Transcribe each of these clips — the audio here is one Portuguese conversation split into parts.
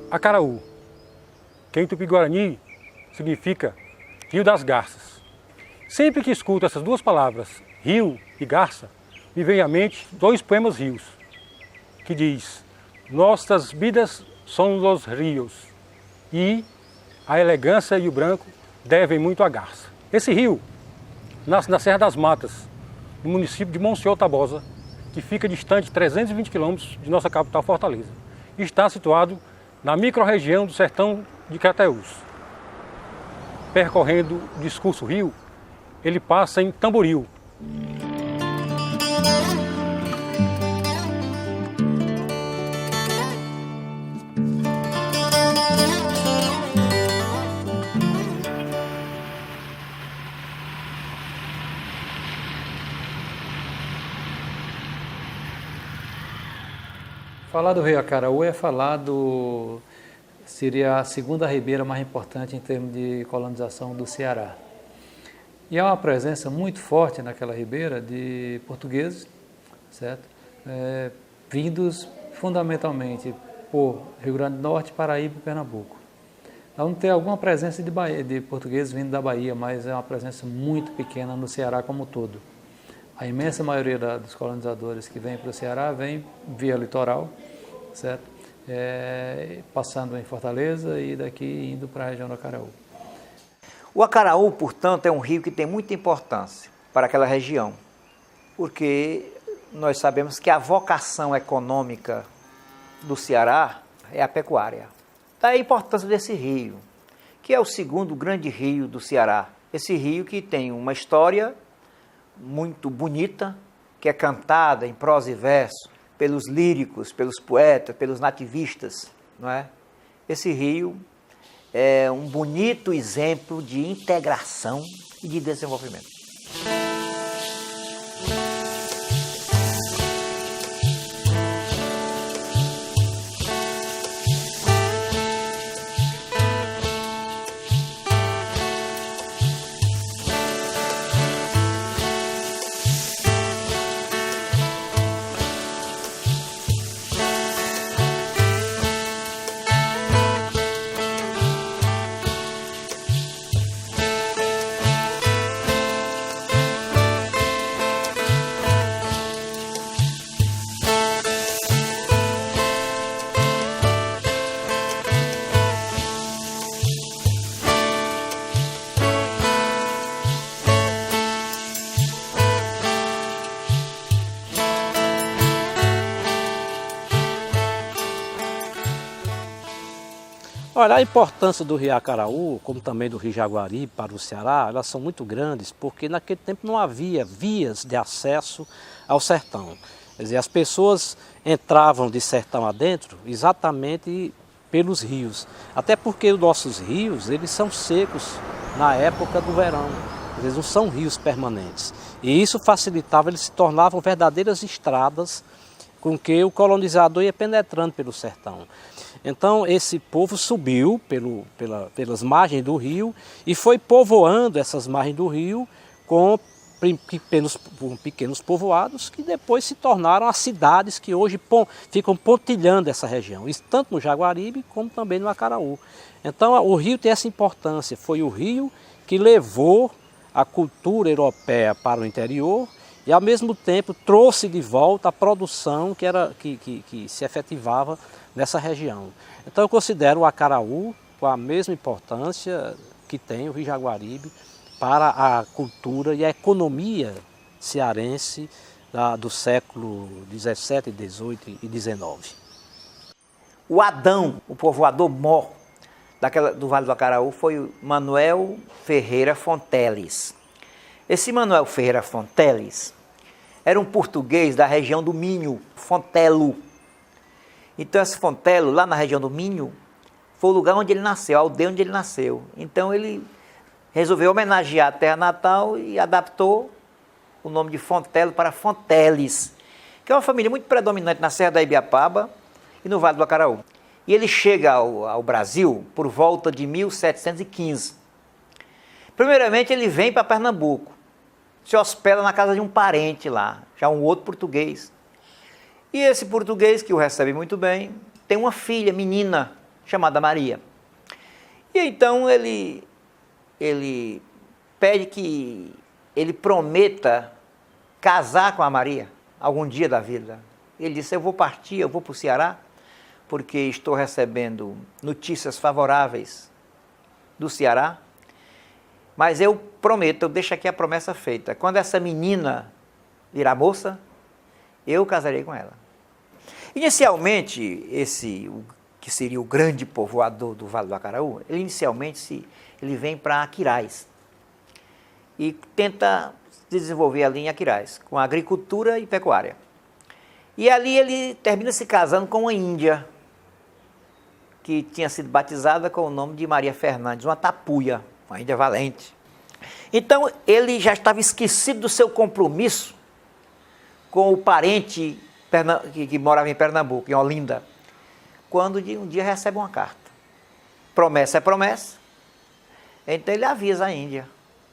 Acaraú, que em Tupi-Guarani significa Rio das Garças. Sempre que escuto essas duas palavras, rio e garça, me vem à mente dois poemas rios, que diz: nossas vidas são os rios e a elegância e o branco devem muito à garça. Esse rio nasce na Serra das Matas, no município de Monsenhor Tabosa, que fica distante 320 quilômetros de nossa capital Fortaleza. Está situado na microrregião do sertão de Crateús. Percorrendo o discurso rio, ele passa em Tamboril. Falar do rio Acaraú é falar seria a segunda ribeira mais importante em termos de colonização do Ceará. E há uma presença muito forte naquela ribeira de portugueses, certo? Vindos fundamentalmente por Rio Grande do Norte, Paraíba e Pernambuco. Vamos ter alguma presença de portugueses vindo da Bahia, mas é uma presença muito pequena no Ceará como um todo. A imensa maioria dos colonizadores que vêm para o Ceará vem via litoral, certo? Passando em Fortaleza e daqui indo para a região do Acaraú. O Acaraú, portanto, é um rio que tem muita importância para aquela região, porque nós sabemos que a vocação econômica do Ceará é a pecuária. Daí a importância desse rio, que é o segundo grande rio do Ceará. Esse rio que tem uma história muito bonita, que é cantada em prosa e verso pelos líricos, pelos poetas, pelos nativistas, não é? Esse rio é um bonito exemplo de integração e de desenvolvimento. Olha, a importância do rio Acaraú, como também do rio Jaguaribe para o Ceará, elas são muito grandes, porque naquele tempo não havia vias de acesso ao sertão. Quer dizer, as pessoas entravam de sertão adentro exatamente pelos rios. Até porque os nossos rios, eles são secos na época do verão. Eles não são rios permanentes. E isso facilitava, eles se tornavam verdadeiras estradas com que o colonizador ia penetrando pelo sertão. Então esse povo subiu pelas margens do rio e foi povoando essas margens do rio com pequenos povoados que depois se tornaram as cidades que hoje ficam pontilhando essa região, tanto no Jaguaribe como também no Acaraú. Então o rio tem essa importância, foi o rio que levou a cultura europeia para o interior e ao mesmo tempo trouxe de volta a produção que se efetivava nessa região. Então eu considero o Acaraú com a mesma importância que tem o rio Jaguaribe para a cultura e a economia cearense do século XVII, XVIII e XIX. O Adão, o povoador mor do Vale do Acaraú, foi o Manuel Ferreira Fonteles. Esse Manuel Ferreira Fonteles era um português da região do Minho, Fontelo. Então esse Fontelo, lá na região do Minho, foi o lugar onde ele nasceu, a aldeia onde ele nasceu. Então ele resolveu homenagear a terra natal e adaptou o nome de Fontelo para Fonteles, que é uma família muito predominante na Serra da Ibiapaba e no Vale do Acaraú. E ele chega ao Brasil por volta de 1715. Primeiramente ele vem para Pernambuco, se hospeda na casa de um parente lá, já um outro português. E esse português, que o recebe muito bem, tem uma filha, menina, chamada Maria. E então ele pede que ele prometa casar com a Maria algum dia da vida. Ele disse, eu vou partir, eu vou para o Ceará, porque estou recebendo notícias favoráveis do Ceará, mas eu prometo, eu deixo aqui a promessa feita. Quando essa menina virar moça, eu casarei com ela. Inicialmente, o que seria o grande povoador do Vale do Acaraú, ele vem para Aquiraz e tenta se desenvolver ali em Aquiraz, com agricultura e pecuária. E ali ele termina se casando com uma índia, que tinha sido batizada com o nome de Maria Fernandes, uma tapuia, uma índia valente. Então ele já estava esquecido do seu compromisso com o parente que morava em Pernambuco, em Olinda, quando um dia recebe uma carta. Promessa é promessa. Então ele avisa a índia,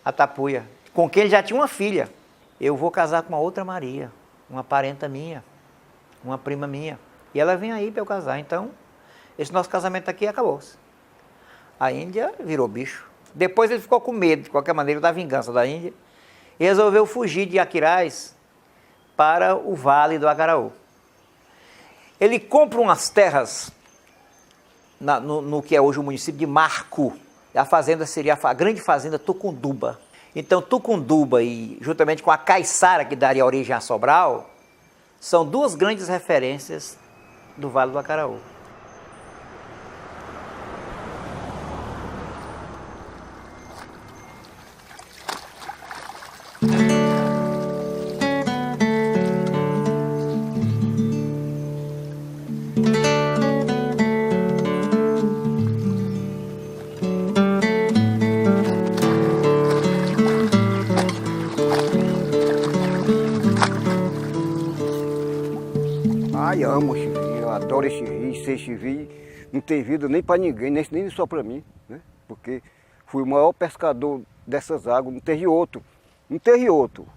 a tapuia, com quem ele já tinha uma filha. Eu vou casar com uma outra Maria, uma parenta minha, uma prima minha. E ela vem aí para eu casar. Então, esse nosso casamento aqui acabou-se. A Índia virou bicho. Depois ele ficou com medo, de qualquer maneira, da vingança da Índia, e resolveu fugir de Aquiraz para o Vale do Acaraú. Ele compra umas terras no que é hoje o município de Marco. A fazenda seria a grande fazenda Tucunduba. Então Tucunduba, e juntamente com a Caiçara, que daria origem a Sobral, são duas grandes referências do Vale do Acaraú. Eu amo esse rio, eu adoro esse rio, esse rio não tem vida nem para ninguém, nem só para mim, né? Porque fui o maior pescador dessas águas, não teve outro,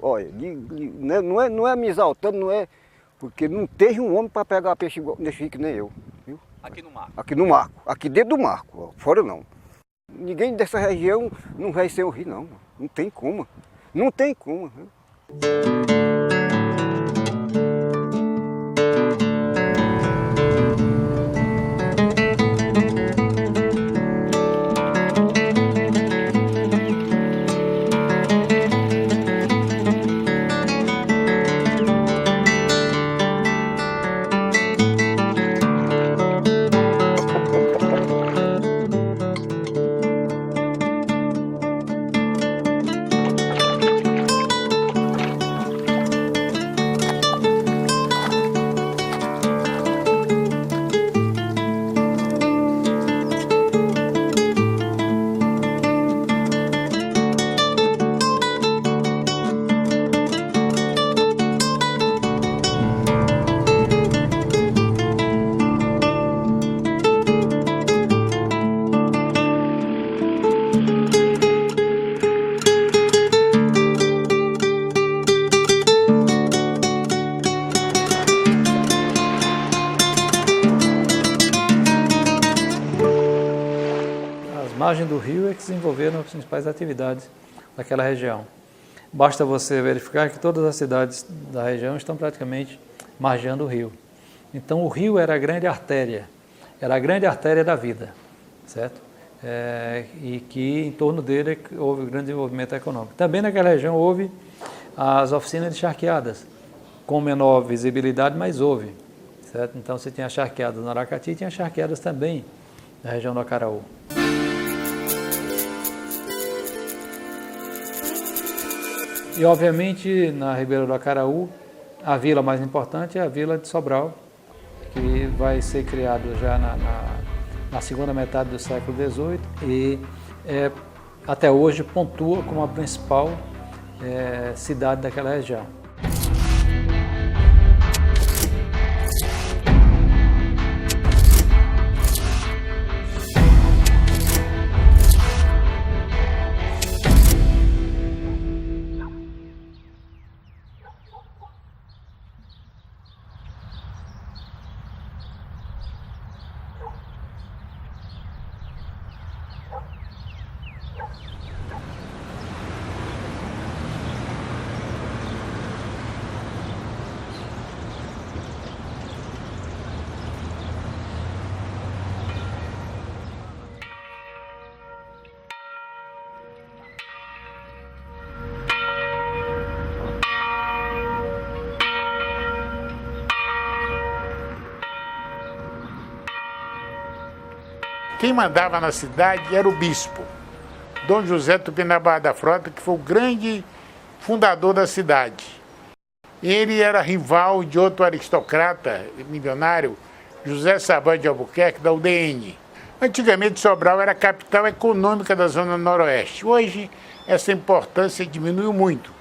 olha, não é me exaltando, não é, porque não teve um homem para pegar peixe nesse rio que nem eu, viu? Aqui no Marco? Aqui no Marco, aqui dentro do Marco, ó, fora não. Ninguém dessa região não vai ser o rio não tem como, viu? margens do rio é que se desenvolveram as principais atividades daquela região. Basta você verificar que todas as cidades da região estão praticamente margeando o rio. Então o rio era a grande artéria da vida, certo? E que em torno dele houve grande desenvolvimento econômico. Também naquela região houve as oficinas de charqueadas, com menor visibilidade, mas houve, certo? Então você tinha charqueadas no Aracati e tinha charqueadas também na região do Acaraú. E obviamente na Ribeira do Acaraú, a vila mais importante é a vila de Sobral, que vai ser criada já na segunda metade do século XVIII e até hoje pontua como a principal cidade daquela região. Quem mandava na cidade era o bispo, Dom José Tupinambá da Frota, que foi o grande fundador da cidade. Ele era rival de outro aristocrata milionário, José Saban de Albuquerque, da UDN. Antigamente, Sobral era a capital econômica da Zona Noroeste. Hoje, essa importância diminuiu muito.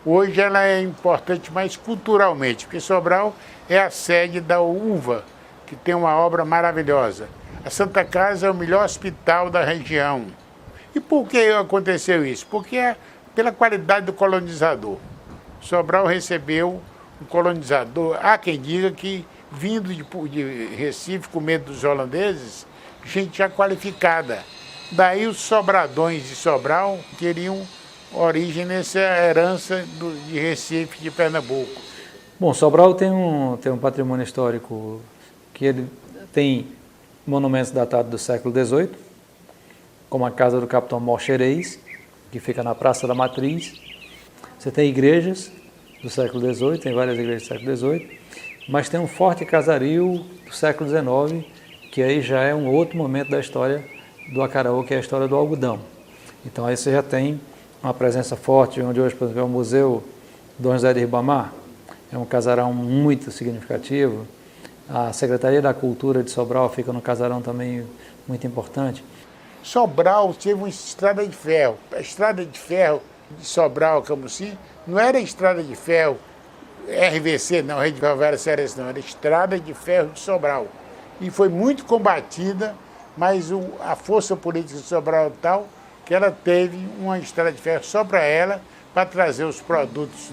Hoje ela é importante mais culturalmente, porque Sobral é a sede da UVA, que tem uma obra maravilhosa. A Santa Casa é o melhor hospital da região. E por que aconteceu isso? Porque é pela qualidade do colonizador. Sobral recebeu um colonizador, há quem diga que vindo de Recife, com medo dos holandeses, gente já qualificada. Daí os sobradões de Sobral teriam origem nessa herança de Recife, de Pernambuco. Bom, Sobral tem um patrimônio histórico que ele tem monumentos datados do século XVIII, como a Casa do Capitão Morcherez, que fica na Praça da Matriz. Você tem igrejas do século XVIII, tem várias igrejas do século XVIII, mas tem um forte casario do século XIX, que aí já é um outro momento da história do Acaraú, que é a história do algodão. Então aí você já tem uma presença forte, onde hoje, por exemplo, é o Museu Dom José de Ribamar, é um casarão muito significativo. A Secretaria da Cultura de Sobral fica no casarão também muito importante. Sobral teve uma estrada de ferro. A estrada de ferro de Sobral, Camusim, não era estrada de ferro RVC, não, Rede Ferroviária Cearense, não, era estrada de ferro de Sobral. E foi muito combatida, mas a força política de Sobral é tal que ela teve uma estrada de ferro só para ela, para trazer os produtos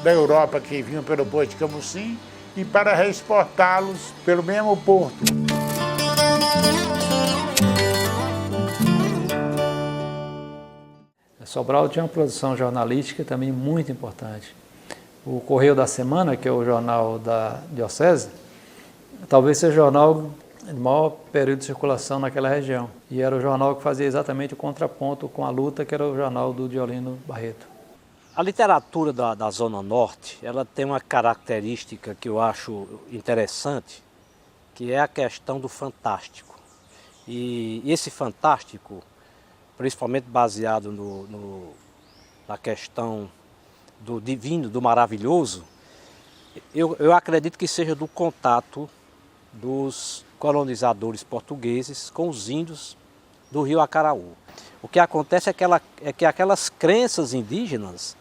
da Europa que vinham pelo porto de Camusim e para reexportá-los pelo mesmo porto. Sobral tinha uma produção jornalística também muito importante. O Correio da Semana, que é o jornal da Diocese, talvez seja o jornal de maior período de circulação naquela região. E era o jornal que fazia exatamente o contraponto com a luta, que era o jornal do Diolino Barreto. A literatura da Zona Norte, ela tem uma característica que eu acho interessante, que é a questão do fantástico. E esse fantástico, principalmente baseado na questão do divino, do maravilhoso, eu acredito que seja do contato dos colonizadores portugueses com os índios do rio Acaraú. O que acontece é que aquelas crenças indígenas,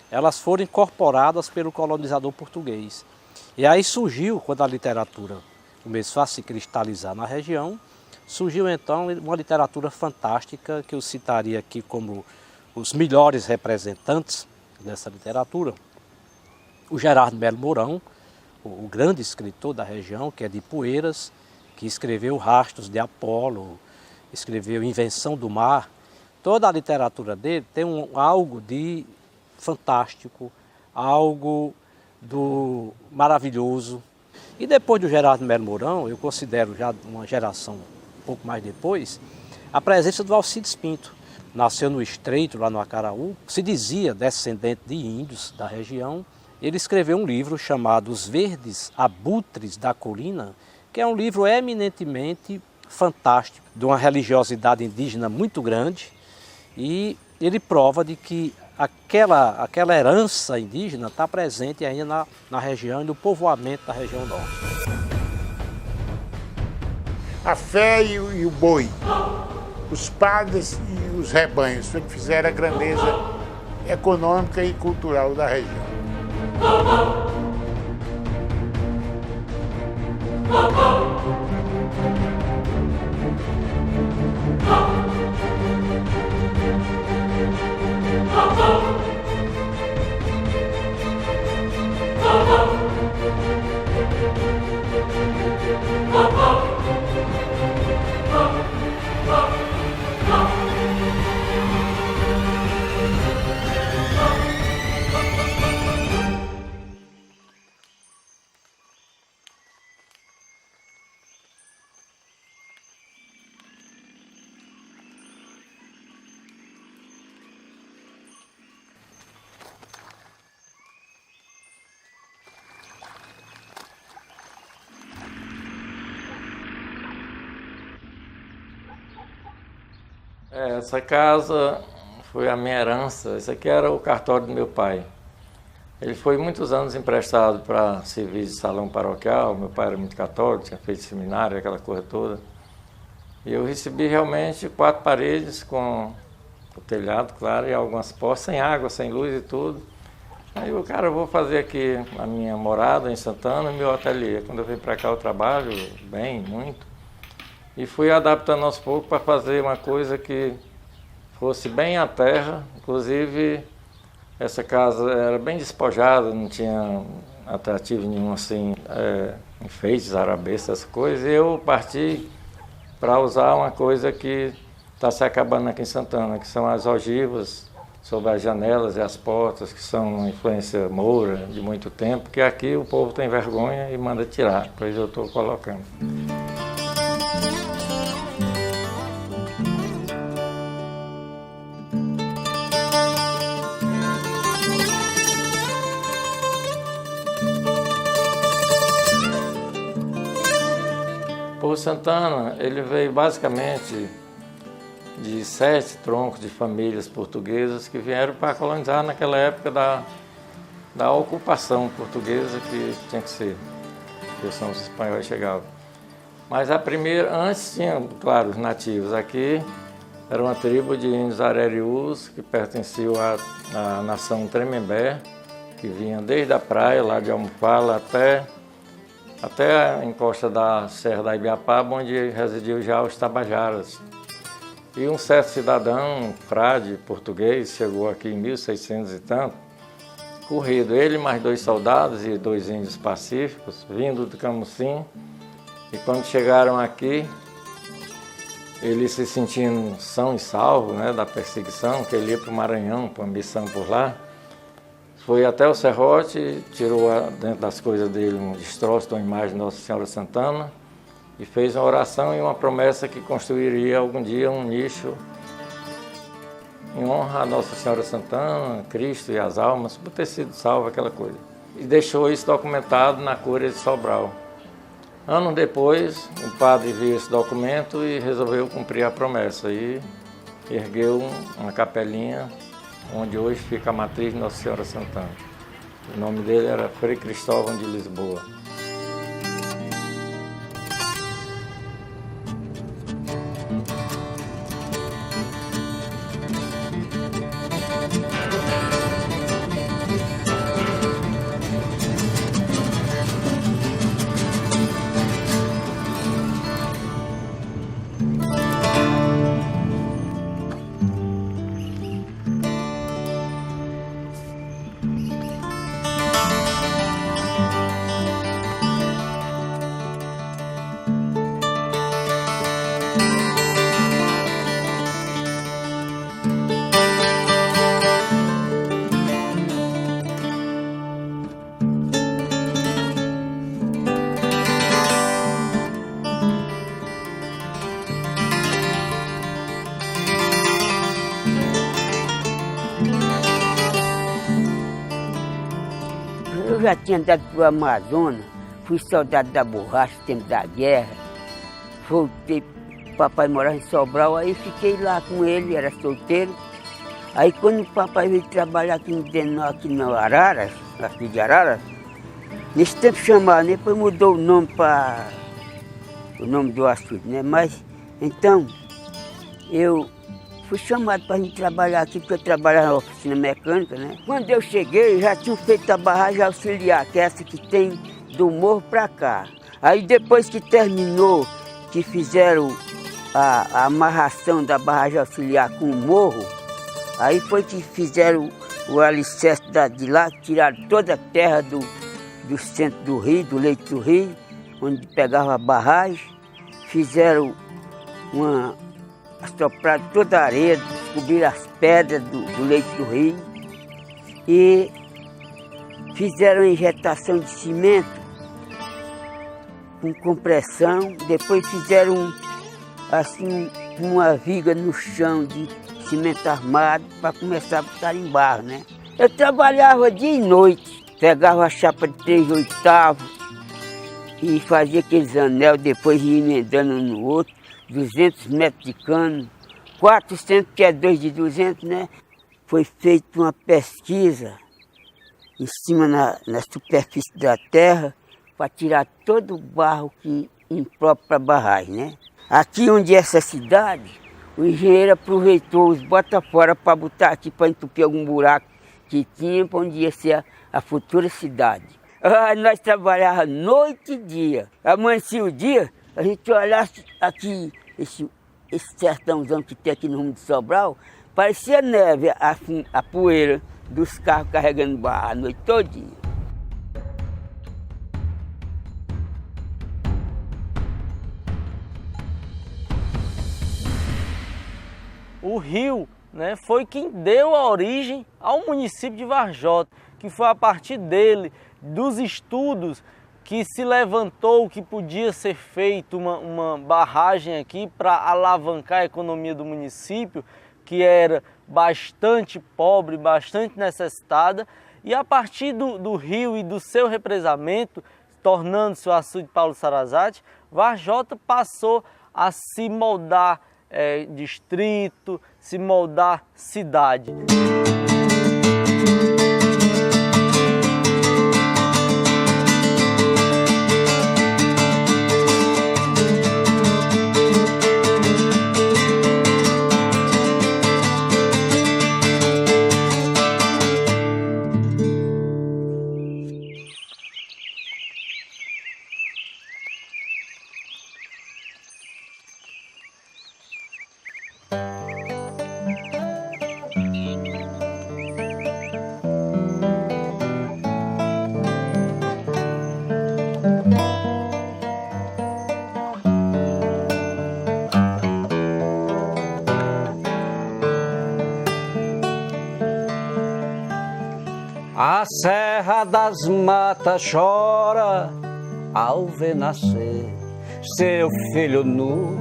elas foram incorporadas pelo colonizador português. E aí surgiu, quando a literatura começou a se cristalizar na região, surgiu então uma literatura fantástica, que eu citaria aqui como os melhores representantes dessa literatura. O Gerardo Melo Mourão, o grande escritor da região, que é de Poeiras, que escreveu Rastros de Apolo, escreveu Invenção do Mar, toda a literatura dele tem algo de fantástico, algo do maravilhoso. E depois do Gerardo Melo Mourão, eu considero já uma geração um pouco mais depois, a presença do Alcides Pinto. Nasceu no Estreito, lá no Acaraú, se dizia descendente de índios da região. Ele escreveu um livro chamado Os Verdes Abutres da Colina, que é um livro eminentemente fantástico, de uma religiosidade indígena muito grande, e ele prova de que aquela herança indígena está presente ainda na região e no povoamento da região norte. A fé e o boi, os padres e os rebanhos foi que fizeram a grandeza econômica e cultural da região. Essa casa foi a minha herança. Esse aqui era o cartório do meu pai. Ele foi muitos anos emprestado para serviço de salão paroquial. Meu pai era muito católico, tinha feito seminário, aquela coisa toda. E eu recebi realmente 4 paredes com o telhado, claro, e algumas portas, sem água, sem luz e tudo. Aí eu, cara, eu vou fazer aqui a minha morada em Santana, meu ateliê. Quando eu vim para cá eu trabalho bem, muito. E fui adaptando aos poucos para fazer uma coisa que fosse bem à terra. Inclusive, essa casa era bem despojada, não tinha atrativo nenhum assim, enfeites, arabescas, essas coisas. E eu parti para usar uma coisa que está se acabando aqui em Santana, que são as ogivas sobre as janelas e as portas, que são uma influência moura de muito tempo, que aqui o povo tem vergonha e manda tirar, pois eu estou colocando. O povo Santana, ele veio basicamente de 7 troncos de famílias portuguesas que vieram para colonizar naquela época da ocupação portuguesa, que tinha que ser, porque senão os espanhóis chegavam. Mas a primeira, antes tinha, claro, os nativos. Aqui era uma tribo de índios arariús que pertenciam à nação Tremembé, que vinha desde a praia, lá de Almofala, até a encosta da Serra da Ibiapaba, onde residiam já os Tabajaras. E um certo cidadão, frade português, chegou aqui em 1600 e tanto, corrido, ele mais 2 soldados e 2 índios pacíficos, vindo do Camusim. E quando chegaram aqui, eles se sentindo são e salvo, né, da perseguição, que ele ia para o Maranhão, para uma missão por lá, foi até o serrote, tirou dentro das coisas dele um destroço de uma imagem de Nossa Senhora Santana e fez uma oração e uma promessa que construiria algum dia um nicho em honra a Nossa Senhora Santana, Cristo e as almas, por ter sido salvo, aquela coisa. E deixou isso documentado na Cúria de Sobral. Anos depois, o padre viu esse documento e resolveu cumprir a promessa e ergueu uma capelinha onde hoje fica a matriz de Nossa Senhora Santana. O nome dele era Frei Cristóvão de Lisboa. já tinha andado para o Amazonas, fui soldado da borracha no tempo da guerra. Voltei, papai morava em Sobral, aí fiquei lá com ele, era solteiro. Aí quando o papai veio trabalhar aqui no Araras, na cidade de Araras, nesse tempo chamava, depois mudou o nome para o nome do açude, né? Mas então eu fui chamado para vir trabalhar aqui, porque eu trabalhava na oficina mecânica, né? Quando eu cheguei, já tinham feito a barragem auxiliar, que é essa que tem do morro para cá. Aí depois que terminou, que fizeram a amarração da barragem auxiliar com o morro, aí foi que fizeram o alicerce de lá, tiraram toda a terra do centro do rio, do leito do rio, onde pegava a barragem, fizeram assopraram toda a areia, descobriram as pedras do leito do rio e fizeram a injetação de cimento com compressão, depois fizeram assim uma viga no chão de cimento armado para começar a botar em barro, né? Eu trabalhava dia e noite, pegava a chapa de 3/8 e fazia aqueles anel, depois ia emendando um no outro, 200 metros de cano, 400, que é 2 de 200, né? Foi feita uma pesquisa em cima na superfície da terra para tirar todo o barro que impróprio para a barragem, né? Aqui onde é essa cidade, o engenheiro aproveitou os bota-fora para botar aqui para entupir algum buraco que tinha para onde ia ser a futura cidade. Nós trabalhávamos noite e dia. Amanhecia o dia, a gente olhasse aqui, esse sertãozão que tem aqui no rumo de Sobral, parecia neve, a poeira dos carros carregando barro a noite todinha. O rio, né, foi quem deu a origem ao município de Varjota, que foi a partir dele, dos estudos, que se levantou que podia ser feito uma barragem aqui para alavancar a economia do município, que era bastante pobre, bastante necessitada, e a partir do rio e do seu represamento, tornando-se o açude Paulo Sarazate, Varjota passou a se moldar distrito, se moldar cidade. A Serra das Matas chora ao ver nascer seu filho nu,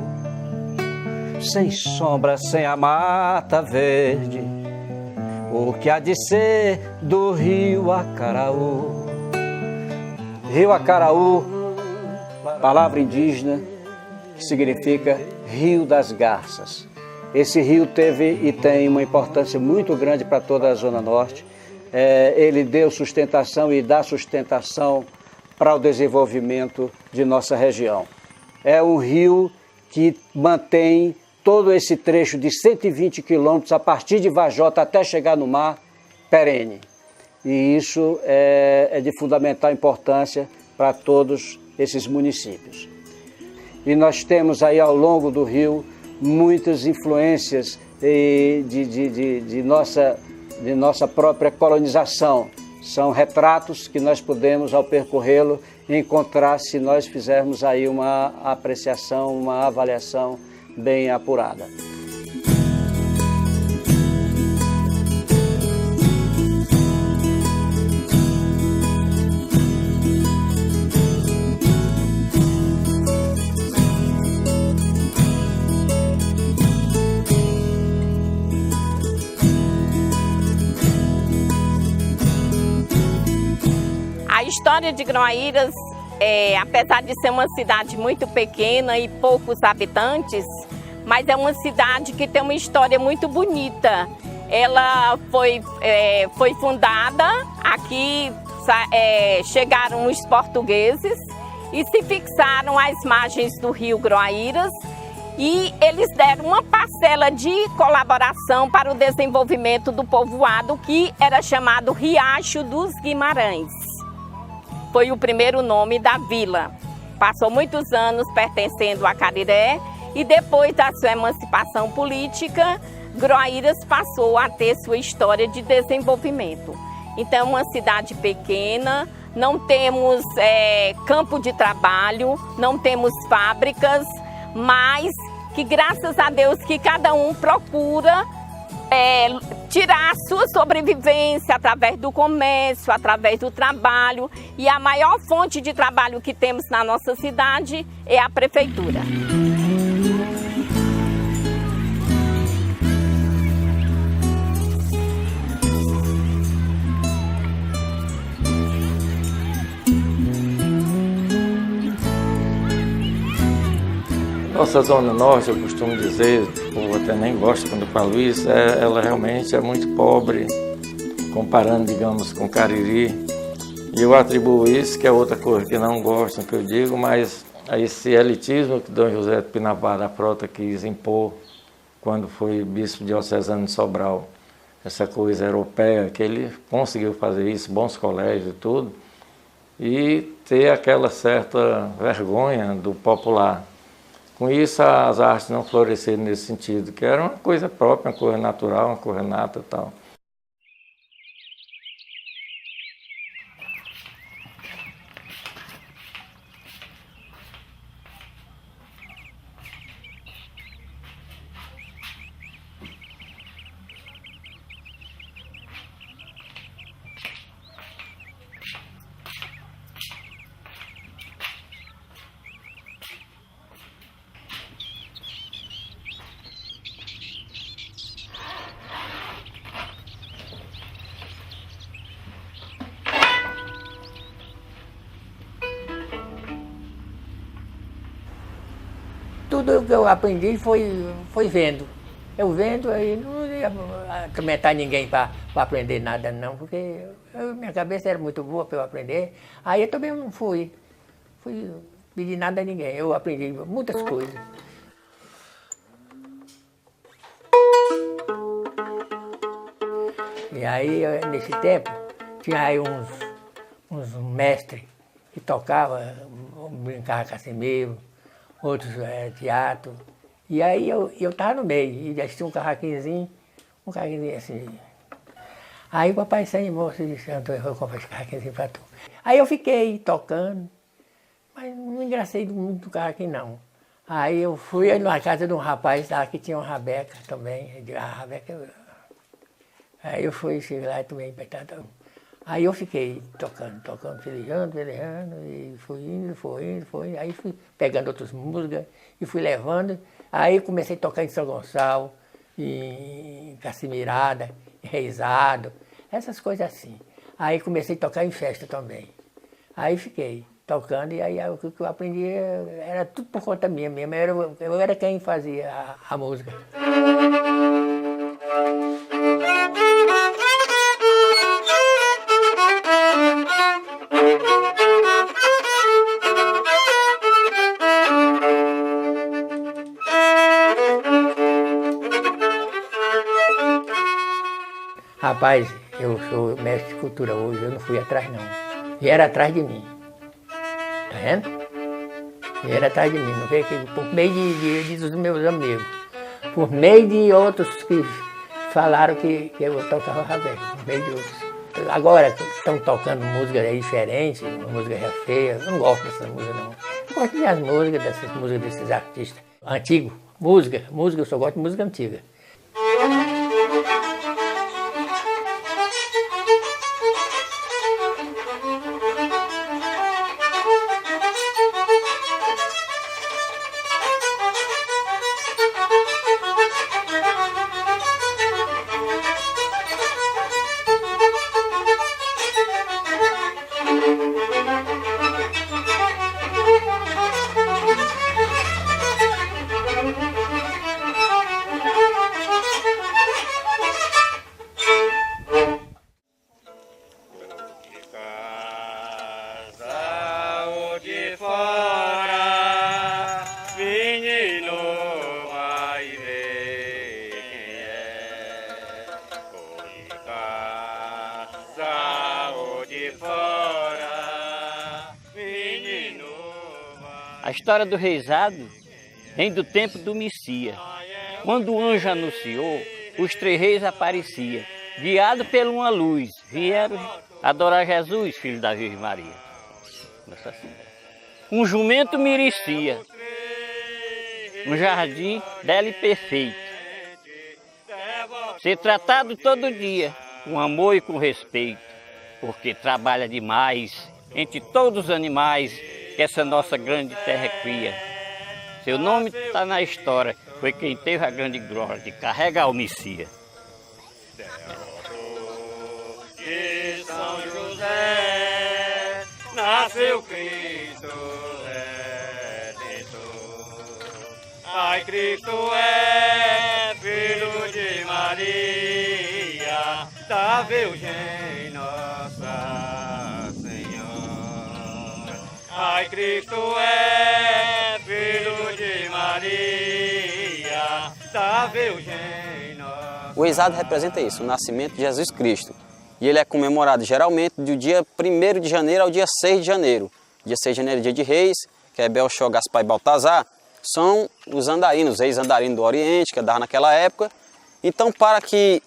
sem sombra, sem a mata verde, o que há de ser do rio Acaraú. Rio Acaraú, palavra indígena que significa Rio das Garças. Esse rio teve e tem uma importância muito grande para toda a Zona Norte. Ele deu sustentação e dá sustentação para o desenvolvimento de nossa região. É um rio que mantém todo esse trecho de 120 quilômetros a partir de Varjota até chegar no mar, perene. E isso é de fundamental importância para todos esses municípios. E nós temos aí ao longo do rio muitas influências de nossa própria colonização. São retratos que nós podemos, ao percorrê-lo, encontrar se nós fizermos aí uma apreciação, uma avaliação bem apurada. história de Groaíras, apesar de ser uma cidade muito pequena e poucos habitantes, mas é uma cidade que tem uma história muito bonita. Ela foi fundada, aqui chegaram os portugueses e se fixaram às margens do rio Groaíras, e eles deram uma parcela de colaboração para o desenvolvimento do povoado, que era chamado Riacho dos Guimarães. Foi o primeiro nome da vila. Passou muitos anos pertencendo a Cariré e depois da sua emancipação política, Groaíras passou a ter sua história de desenvolvimento. Então é uma cidade pequena, não temos campo de trabalho, não temos fábricas, mas que graças a Deus que cada um procura tirar a sua sobrevivência através do comércio, através do trabalho, e a maior fonte de trabalho que temos na nossa cidade é a prefeitura. Nossa Zona Norte, eu costumo dizer, o povo até nem gosta quando eu falo isso, ela realmente é muito pobre, comparando, digamos, com Cariri. E eu atribuo isso, que é outra coisa que não gostam que eu digo, mas a esse elitismo que Dom José de Pinabá da Frota quis impor quando foi bispo diocesano de Sobral, essa coisa europeia, que ele conseguiu fazer isso, bons colégios e tudo, e ter aquela certa vergonha do popular. Com isso, as artes não floresceram nesse sentido, que era uma coisa própria, uma coisa natural, uma coisa nata e tal. Tudo que eu aprendi foi vendo. Eu vendo, aí não ia atormentar ninguém para aprender nada não, porque minha cabeça era muito boa para eu aprender. Aí eu também não fui pedir nada a ninguém, eu aprendi muitas coisas. E aí, nesse tempo, tinha aí uns mestres que tocavam, brincavam Casimiro, outros teatro. E aí eu estava no meio, e já tinha um carraquinzinho assim. Aí o papai se animou, disse, Antônio, eu vou comprar esse carraquinzinho para tu. Aí eu fiquei tocando, mas não me engracei muito do carraquinho não. Aí eu fui numa casa de um rapaz lá que tinha uma rabeca também. Eu digo, rabeca. Aí eu fui, cheguei lá e tomei empeitado. Aí eu fiquei tocando, pelejando, e fui indo. Aí fui pegando outras músicas e fui levando. Aí comecei a tocar em São Gonçalo, em Cacimirada, em Reisado, essas coisas assim. Aí comecei a tocar em festa também. Aí fiquei tocando e aí o que eu aprendi era tudo por conta minha mesmo. Eu era quem fazia a música. Rapaz, eu sou mestre de cultura hoje, eu não fui atrás não. Vieram atrás de mim. Tá vendo? Vieram atrás de mim, não veio que por meio dos meus amigos. Por meio de outros que falaram que eu tocava rabeca, por meio de outros. Agora estão tocando música diferente, música feia, eu não gosto dessas músicas não. Eu gosto das músicas, dessas músicas desses artistas antigos. Música, eu só gosto de música antiga. história do reisado vem do tempo do Messias. Quando o anjo anunciou, os 3 reis apareciam, guiados por uma luz, vieram adorar Jesus, filho da Virgem Maria. Um jumento merecia, um jardim belo e perfeito, ser tratado todo dia com amor e com respeito, porque trabalha demais entre todos os animais que essa nossa grande terra cria. Seu nome está na história, foi quem teve a grande glória de carregar o Messias. De São José nasceu Cristo Redentor. Ai, Cristo é filho de Maria, da Virgem Nossa Senhora. Ai, Cristo é filho de Maria, da Virgem Nossa. O reisado representa isso, o nascimento de Jesus Cristo. E ele é comemorado geralmente do dia 1º de janeiro ao dia 6 de janeiro. Dia 6 de janeiro é dia de reis, que é Belchor, Gaspar e Baltazar. São os andarinos, os reis andarinos do Oriente, que andavam naquela época. Então, para que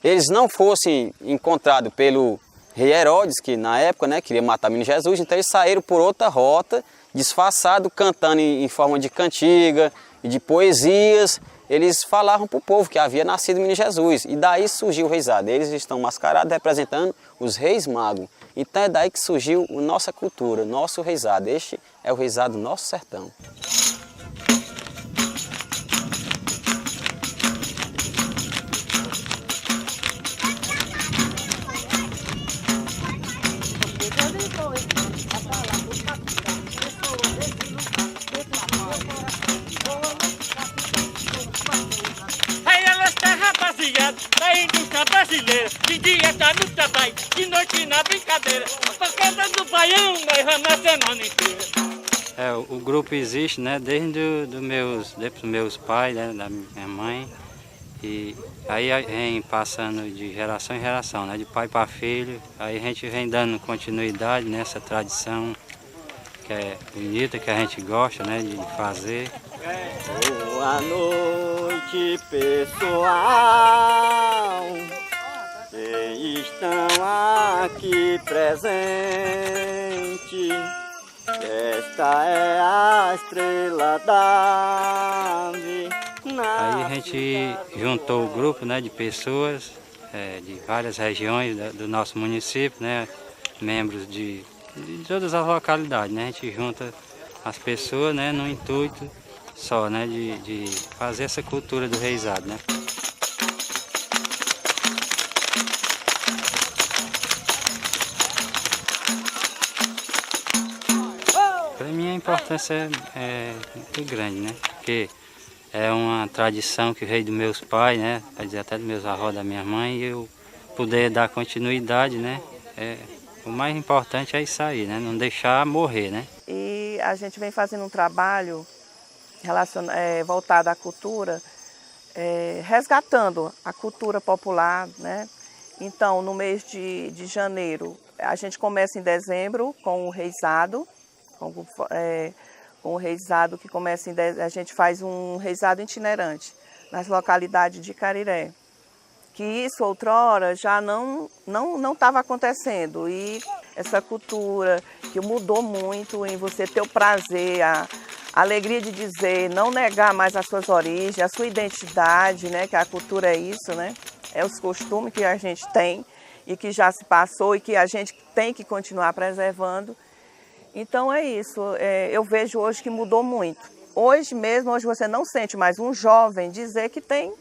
eles não fossem encontrados pelo rei Herodes, que na época, né, queria matar o menino Jesus, então eles saíram por outra rota, disfarçados, cantando em forma de cantiga e de poesias. Eles falavam para o povo que havia nascido o menino Jesus. E daí surgiu o reisado. Eles estão mascarados representando os reis magos. Então é daí que surgiu a nossa cultura, nosso reisado. Este é o reisado do nosso sertão. Da indústria brasileira, de dia tá no trabalho, de noite na brincadeira, pancada do baião, mas na semana inteira. O grupo existe, né, desde os meus pais, né, da minha mãe, e aí vem passando de geração em geração, né, de pai para filho, aí a gente vem dando continuidade nessa tradição que é bonita, que a gente gosta, né, de fazer. Boa noite, pessoal, que estão aqui presentes. Esta é a estrela d'Ave. Aí a gente juntou o grupo, né, de pessoas de várias regiões do nosso município, né, membros de todas as localidades, né, a gente junta as pessoas, né, no intuito só, né, de fazer essa cultura do reisado, né. Para mim a importância é muito grande, né, porque é uma tradição que veio dos meus pais, né, quer dizer, até dos meus avós, da minha mãe, e eu poder dar continuidade, né, o mais importante é isso aí, né, não deixar morrer, né. E a gente vem fazendo um trabalho voltado à cultura, resgatando a cultura popular, né. Então, no mês de janeiro, a gente começa em dezembro com o reisado, com o reisado que começa a gente faz um reisado itinerante nas localidades de Cariré. Que isso outrora já não estava acontecendo, e essa cultura que mudou muito em você ter o prazer, a alegria de dizer, não negar mais as suas origens, a sua identidade, né, que a cultura é isso, né, é os costumes que a gente tem e que já se passou e que a gente tem que continuar preservando. Então é isso, eu vejo hoje que mudou muito. Hoje você não sente mais um jovem dizer que tem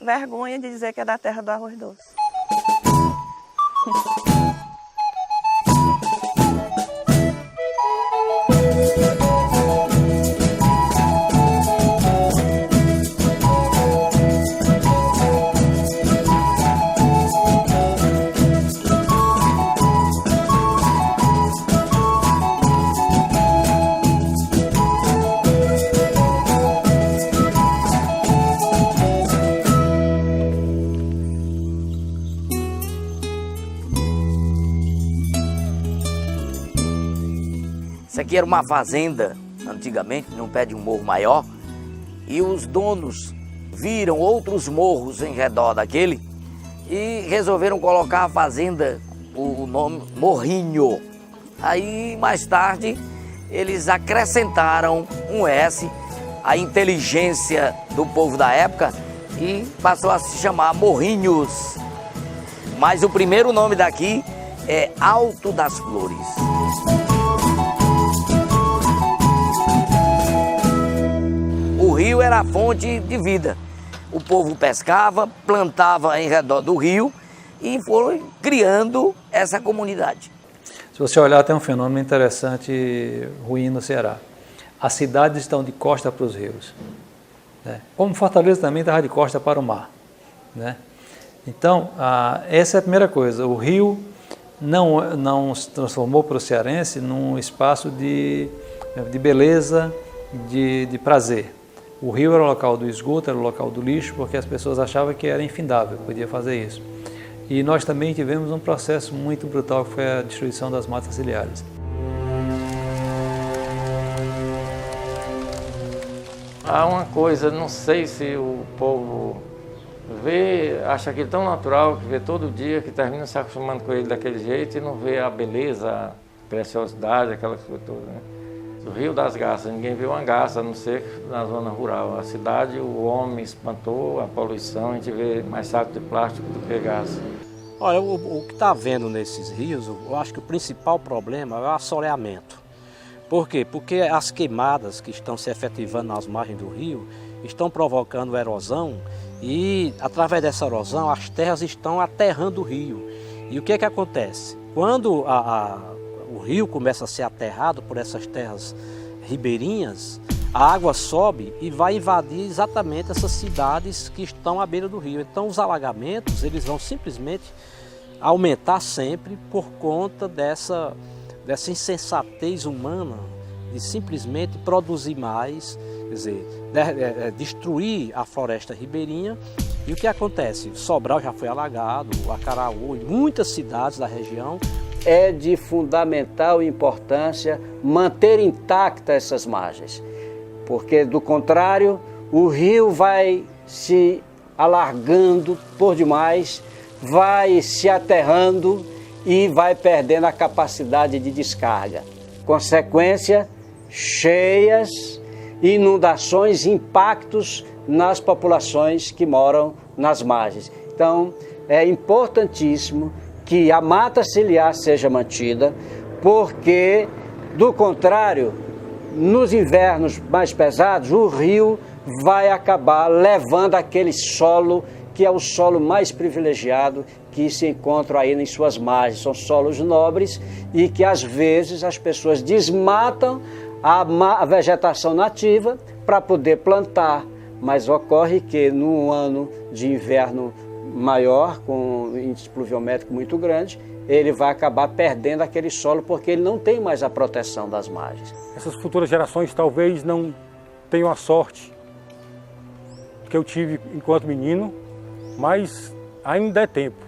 vergonha de dizer que é da terra do arroz doce. Isso aqui era uma fazenda antigamente, num pé de um morro maior, e os donos viram outros morros em redor daquele e resolveram colocar a fazenda, o nome Morrinho. Aí, mais tarde, eles acrescentaram um S, a inteligência do povo da época, e passou a se chamar Morrinhos. Mas o primeiro nome daqui é Alto das Flores. O rio era a fonte de vida. O povo pescava, plantava em redor do rio e foi criando essa comunidade. Se você olhar, tem um fenômeno interessante ruim no Ceará. As cidades estão de costa para os rios, né? Como Fortaleza também estava de costa para o mar, né? Então, essa é a primeira coisa. O rio não se transformou para o cearense num espaço de beleza, de prazer. O rio era o local do esgoto, era o local do lixo, porque as pessoas achavam que era infindável, podia fazer isso. E nós também tivemos um processo muito brutal, que foi a destruição das matas ciliares. Há uma coisa, não sei se o povo vê, acha aquilo tão natural, que vê todo dia, que termina se acostumando com ele daquele jeito e não vê a beleza, a preciosidade, aquela coisa toda, né? O Rio das Garças, ninguém vê uma garça, a não ser na zona rural. A cidade, o homem espantou, a poluição, a gente vê mais saco de plástico do que garça. Olha, o que está havendo nesses rios, eu acho que o principal problema é o assoreamento. Por quê? Porque as queimadas que estão se efetivando nas margens do rio estão provocando erosão e, através dessa erosão, as terras estão aterrando o rio. E o que é que acontece? Quando o rio começa a ser aterrado por essas terras ribeirinhas, a água sobe e vai invadir exatamente essas cidades que estão à beira do rio. Então os alagamentos, eles vão simplesmente aumentar sempre por conta dessa insensatez humana de simplesmente produzir mais, quer dizer, destruir a floresta ribeirinha. E o que acontece? Sobral já foi alagado, Acaraú e muitas cidades da região. É de fundamental importância manter intactas essas margens, porque do contrário o rio vai se alargando por demais, vai se aterrando e vai perdendo a capacidade de descarga. Consequência, cheias, inundações, impactos nas populações que moram nas margens. Então é importantíssimo que a mata ciliar seja mantida, porque, do contrário, nos invernos mais pesados, o rio vai acabar levando aquele solo que é o solo mais privilegiado que se encontra aí em suas margens. São solos nobres e que, às vezes, as pessoas desmatam a vegetação nativa para poder plantar, mas ocorre que, num ano de inverno maior, com índice pluviométrico muito grande, ele vai acabar perdendo aquele solo porque ele não tem mais a proteção das margens. Essas futuras gerações talvez não tenham a sorte que eu tive enquanto menino, mas ainda é tempo,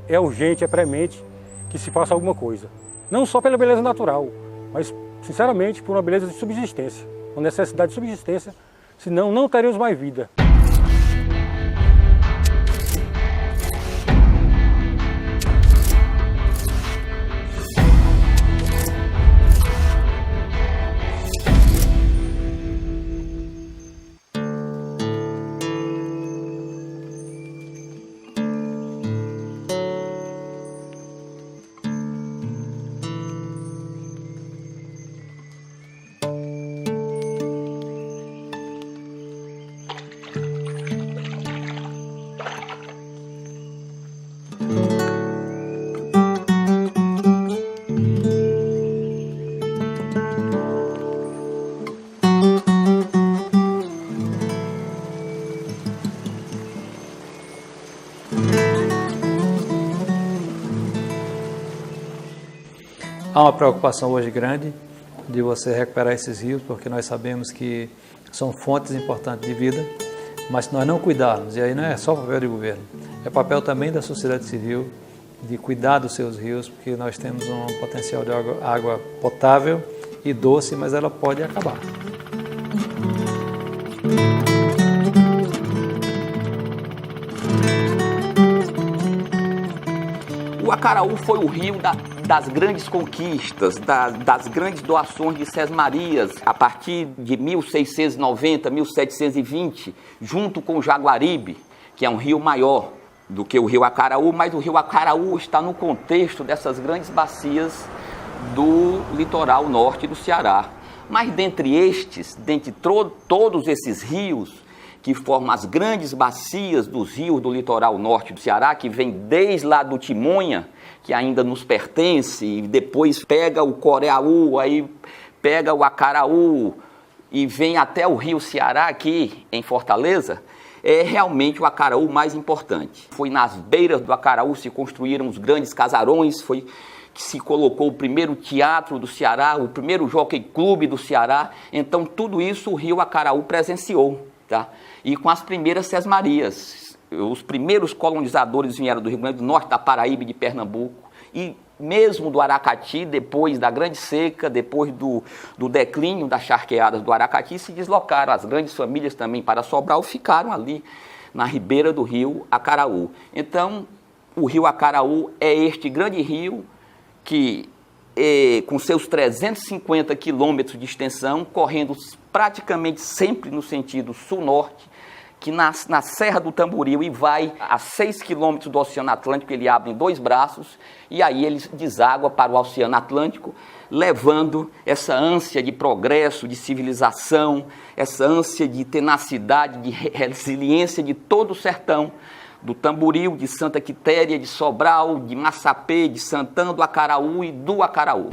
é urgente, é premente que se faça alguma coisa. Não só pela beleza natural, mas sinceramente por uma beleza de subsistência, uma necessidade de subsistência, senão não teremos mais vida. Há uma preocupação hoje grande de você recuperar esses rios, porque nós sabemos que são fontes importantes de vida, mas se nós não cuidarmos, e aí não é só papel de governo, é papel também da sociedade civil de cuidar dos seus rios, porque nós temos um potencial de água potável e doce, mas ela pode acabar. Acaraú foi o rio das grandes conquistas, das grandes doações de Sesmarias, a partir de 1690, 1720, junto com o Jaguaribe, que é um rio maior do que o rio Acaraú, mas o rio Acaraú está no contexto dessas grandes bacias do litoral norte do Ceará. Mas dentre todos esses rios, que formam as grandes bacias dos rios do litoral norte do Ceará, que vem desde lá do Timonha, que ainda nos pertence, e depois pega o Coreaú, aí pega o Acaraú e vem até o rio Ceará aqui em Fortaleza, é realmente o Acaraú mais importante. Foi nas beiras do Acaraú se construíram os grandes casarões, foi que se colocou o primeiro teatro do Ceará, o primeiro jockey clube do Ceará. Então tudo isso o rio Acaraú presenciou, tá? E com as primeiras Sesmarias. Os primeiros colonizadores vieram do Rio Grande do Norte, da Paraíba e de Pernambuco, e mesmo do Aracati, depois da Grande Seca, depois do declínio das charqueadas do Aracati, se deslocaram. As grandes famílias também para Sobral ficaram ali na ribeira do rio Acaraú. Então, o rio Acaraú é este grande rio que, com seus 350 quilômetros de extensão, correndo praticamente sempre no sentido sul-norte, que nasce na Serra do Tamboril e vai a 6 quilômetros do Oceano Atlântico. Ele abre em 2 braços e aí ele deságua para o Oceano Atlântico, levando essa ânsia de progresso, de civilização, essa ânsia de tenacidade, de resiliência de todo o sertão, do Tamboril, de Santa Quitéria, de Sobral, de Massapê, de Santana do Acaraú e do Acaraú.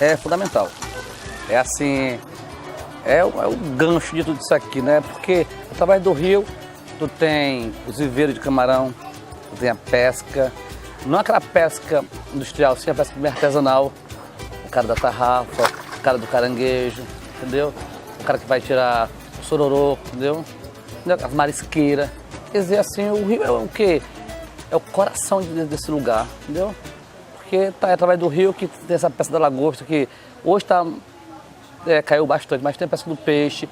É fundamental. É assim, é o gancho de tudo isso aqui, né? Porque através do rio, tu tem os viveiros de camarão, tu tem a pesca, não aquela pesca industrial, sim a pesca bem artesanal, o cara da tarrafa, o cara do caranguejo, entendeu? O cara que vai tirar o sororô, entendeu? As marisqueiras. Quer dizer, assim, o rio é o quê? É o coração desse lugar, entendeu? Porque tá através do rio que tem essa pesca da lagosta, que hoje caiu bastante, mas tem a pesca do peixe.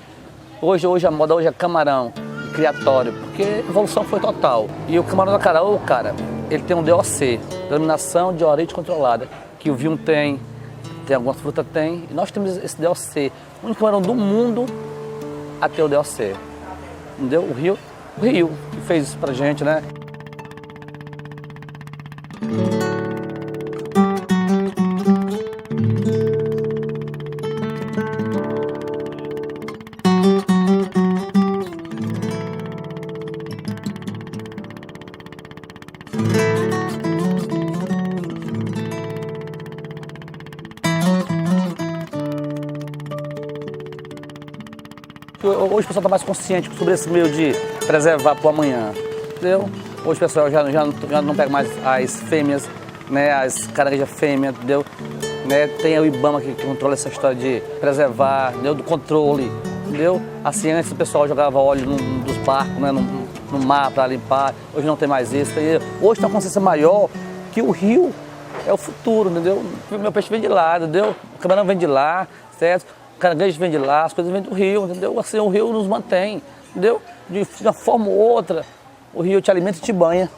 Hoje a moda hoje é camarão, criatório, porque a evolução foi total. E o camarão do Acaraú, cara, ele tem um DOC, denominação de origem controlada, que o vinho tem algumas frutas tem, e nós temos esse DOC. O único camarão do mundo a ter o DOC. Entendeu? O rio que fez isso pra gente, né? Hoje o pessoal está mais consciente sobre esse meio de preservar para o amanhã, entendeu? Hoje o pessoal já não pega mais as fêmeas, né, as caranguejas fêmeas, entendeu? Né, tem o IBAMA que controla essa história de preservar, entendeu? Do controle, entendeu? Assim, antes o pessoal jogava óleo dos barcos, né, no mar para limpar, hoje não tem mais isso. Hoje tem uma consciência maior que o rio é o futuro, entendeu? O meu peixe vem de lá, entendeu? O camarão vem de lá, certo? O caranguejo vem de lá, as coisas vêm do rio, entendeu? Assim, o rio nos mantém, entendeu? De uma forma ou outra, o rio te alimenta e te banha.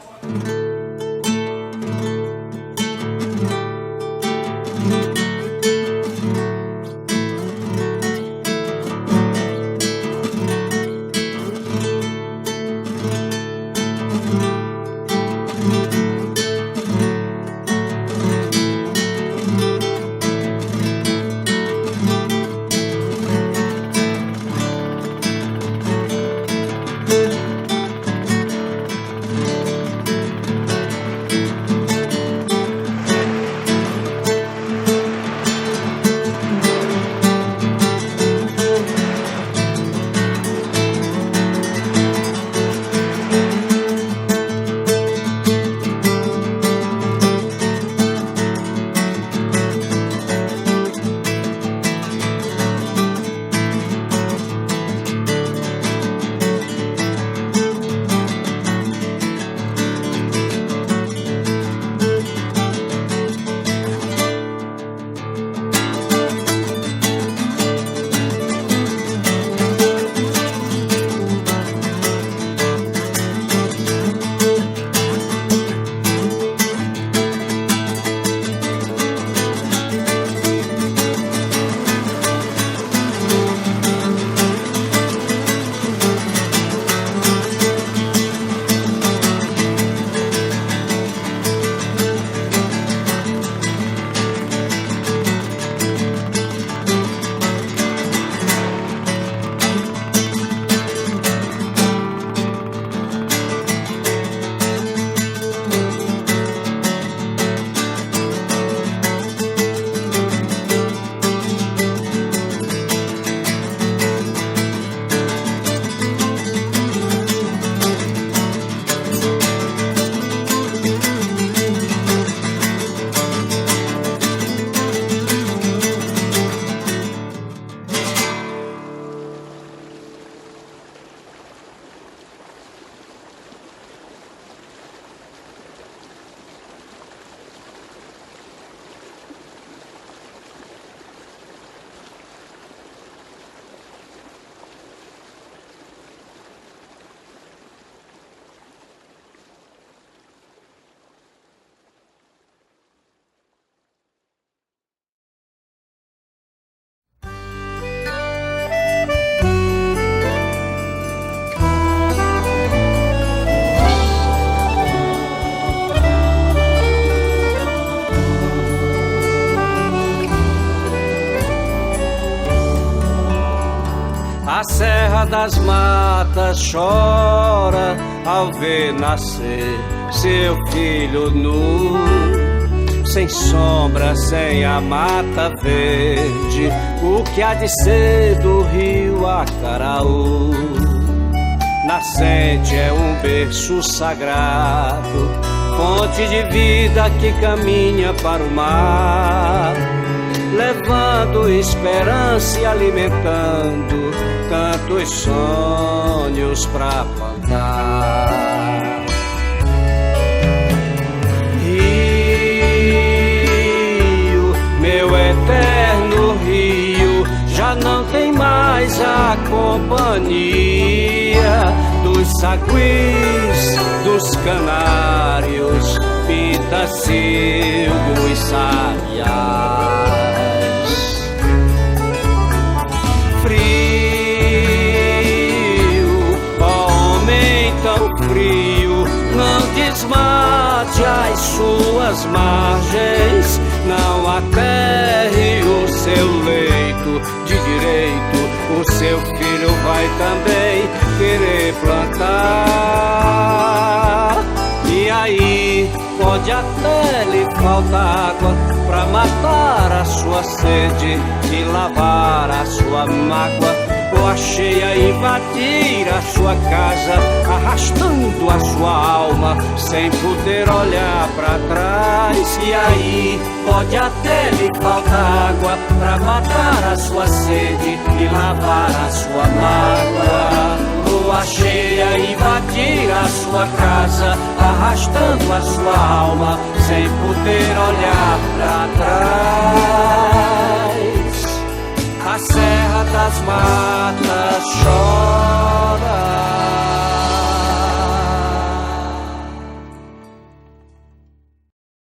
terra das matas chora ao ver nascer seu filho nu. Sem sombra, sem a mata verde, o que há de ser do rio Acaraú? Nascente é um berço sagrado, fonte de vida que caminha para o mar, levando esperança e alimentando tantos sonhos pra plantar. Rio, meu eterno rio, já não tem mais a companhia dos saguis, dos canários, pintacilgos, sabiás. Frio, homem tão frio, não desmate as suas margens, não aterre o seu leito de direito, o seu filho vai também querer plantar. E aí pode até lhe faltar água pra matar a sua sede e lavar a sua mágoa, ou a cheia invadir a sua casa, arrastando a sua alma sem poder olhar pra trás. E aí pode até lhe faltar água pra matar a sua sede e lavar a sua mágoa, ou a cheia invadir a sua casa, arrastando a sua alma sem poder olhar pra trás.